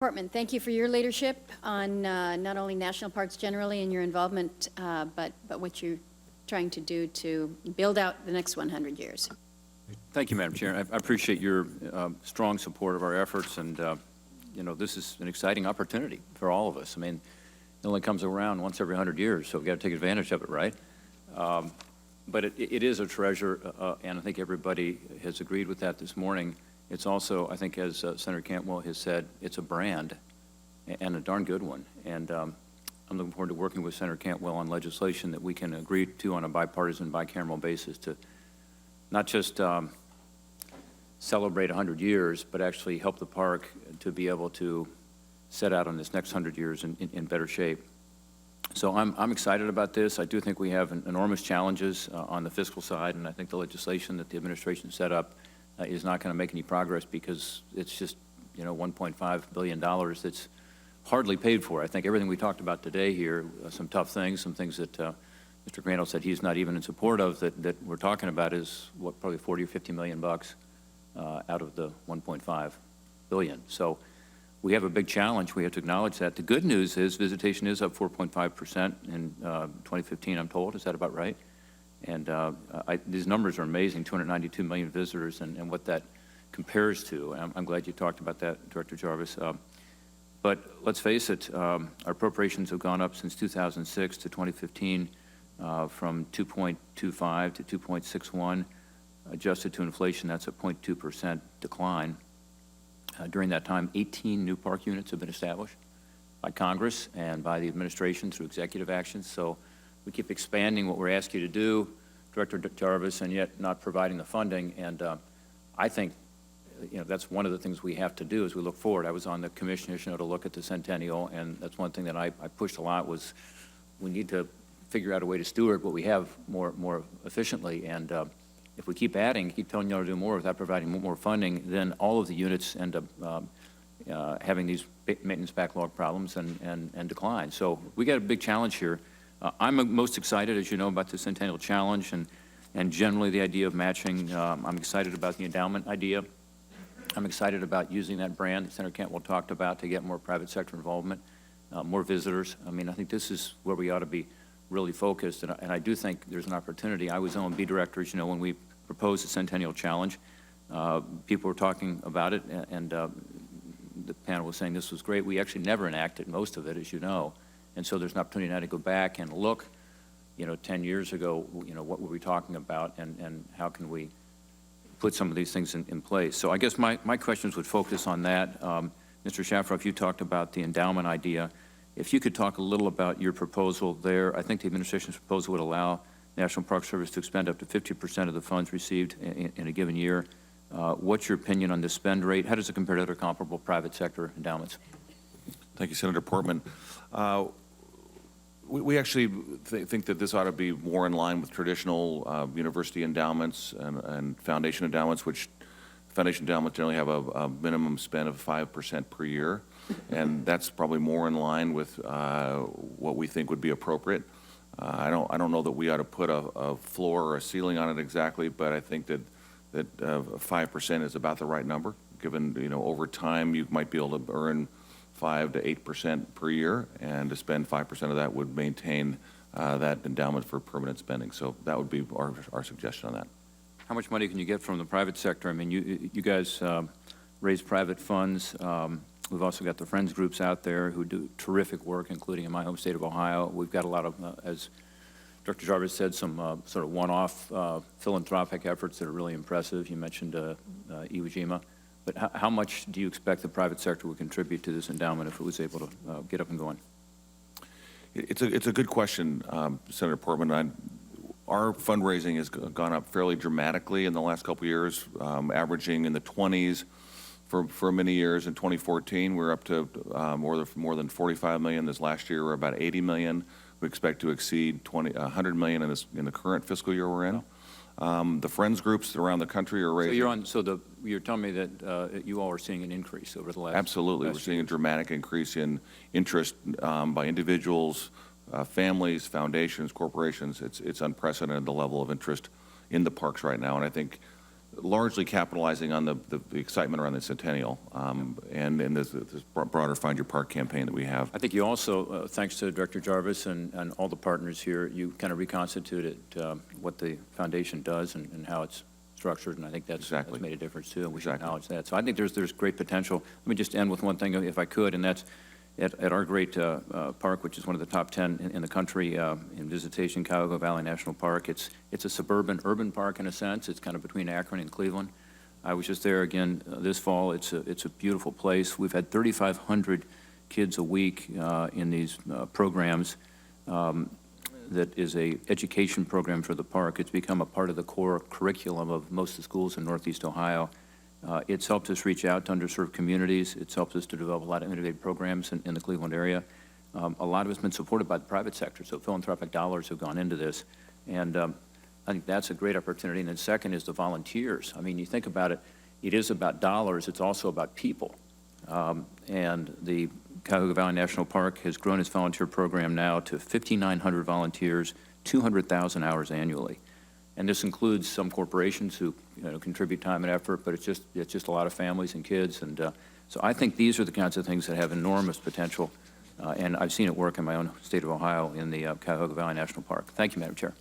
Portman, thank you for your leadership on not only national parks generally and your involvement, but what you're trying to do to build out the next 100 years. Thank you, Madam Chair. I appreciate your strong support of our efforts, and you know, this is an exciting opportunity for all of us. I mean, it only comes around once every 100 years, so we've got to take advantage of it, right? But it is a treasure, and I think everybody has agreed with that this morning. It's also, I think, as Senator Cantwell has said, it's a brand, and a darn good one. And I'm looking forward to working with Senator Cantwell on legislation that we can agree to on a bipartisan, bicameral basis to not just celebrate 100 years, but actually help the park to be able to set out on this next 100 years in better shape. So I'm excited about this. I do think we have enormous challenges on the fiscal side, and I think the legislation that the administration set up is not going to make any progress because it's just, you know, $1.5 billion that's hardly paid for. I think everything we talked about today here, some tough things, some things that Mr. Crandall said he's not even in support of, that we're talking about is, what, probably 40 or 50 million bucks out of the 1.5 billion. So we have a big challenge. We have to acknowledge that. The good news is visitation is up 4.5% in 2015, I'm told. Is that about right? And these numbers are amazing, 292 million visitors, and what that compares to. And I'm glad you talked about that, Director Jarvis. But let's face it, our appropriations have gone up since 2006 to 2015 from 2.25 to 2.61. Adjusted to inflation, that's a 0.2% decline. During that time, 18 new park units have been established by Congress and by the administration through executive actions. So we keep expanding what we're asking you to do, Director Jarvis, and yet not providing the funding. And I think, you know, that's one of the things we have to do as we look forward. I was on the commission, you know, to look at the centennial, and that's one thing that I pushed a lot was we need to figure out a way to steward what we have more efficiently. And if we keep adding, keep telling you to do more without providing more funding, then all of the units end up having these maintenance backlog problems and decline. So we got a big challenge here. I'm most excited, as you know, about the Centennial Challenge and generally the idea of matching. I'm excited about the endowment idea. I'm excited about using that brand that Senator Cantwell talked about to get more private sector involvement, more visitors. I mean, I think this is where we ought to be really focused, and I do think there's an opportunity. I was OMB director, you know, when we proposed the Centennial Challenge. People were talking about it, and the panel was saying this was great. We actually never enacted most of it, as you know, and so there's an opportunity now to go back and look, you know, 10 years ago, you know, what were we talking about, and how can we put some of these things in place. So I guess my questions would focus on that. Mr. Shafroff, you talked about the endowment idea. If you could talk a little about your proposal there. I think the administration's proposal would allow National Park Service to expend up to 50% of the funds received in a given year. What's your opinion on the spend rate? How does it compare to other comparable private sector endowments? Thank you, Senator Portman. We actually think that this ought to be more in line with traditional university endowments and foundation endowments, which foundation endowments generally have a minimum spend of 5% per year, and that's probably more in line with what we think would be appropriate. I don't know that we ought to put a floor or a ceiling on it exactly, but I think that 5% is about the right number. Given, you know, over time you might be able to earn 5 to 8% per year, and to spend 5% of that would maintain that endowment for permanent spending. So that would be our suggestion on that. How much money can you get from the private sector? I mean, you guys raise private funds. We've also got the Friends groups out there who do terrific work, including in my home state of Ohio. We've got a lot of, as Dr. Jarvis said, some sort of one-off philanthropic efforts that are really impressive. You mentioned Iwo Jima. But how much do you expect the private sector would contribute to this endowment if it was able to get up and going? It's a good question, Senator Portman. Our fundraising has gone up fairly dramatically in the last couple of years, averaging in the 20s for many years. In 2014, we're up to more than 45 million. This last year, we're about 80 million. We expect to exceed 100 million in the current fiscal year we're in. The Friends groups around the country are raising. So you're telling me that you all are seeing an increase over the last. Absolutely, we're seeing a dramatic increase in interest by individuals, families, foundations, corporations. It's unprecedented, the level of interest in the parks right now, and I think largely capitalizing on the excitement around the centennial and this broader Find Your Park campaign that we have. I think you also, thanks to Director Jarvis and all the partners here, you kind of reconstituted what the foundation does and how it's structured, and I think that's made a difference too, and we should acknowledge that. So I think there's great potential. Let me just end with one thing, if I could, and that's at our great park, which is one of the top 10 in the country in visitation, Cuyahoga Valley National Park. It's a suburban urban park in a sense. It's kind of between Akron and Cleveland. I was just there again this fall. It's a beautiful place. We've had 3,500 kids a week in these programs. That is a education program for the park. It's become a part of the core curriculum of most of the schools in Northeast Ohio. It's helped us reach out to underserved communities. It's helped us to develop a lot of innovative programs in the Cleveland area. A lot of it's been supported by the private sector, so philanthropic dollars have gone into this. And I think that's a great opportunity. And then second is the volunteers. I mean, you think about it, it is about dollars, it's also about people. And the Cuyahoga Valley National Park has grown its volunteer program now to 5,900 volunteers, 200,000 hours annually. And this includes some corporations who contribute time and effort, but it's just a lot of families and kids. And so I think these are the kinds of things that have enormous potential. And I've seen it work in my own state of Ohio in the Cuyahoga Valley National Park. Thank you, Madam Chair.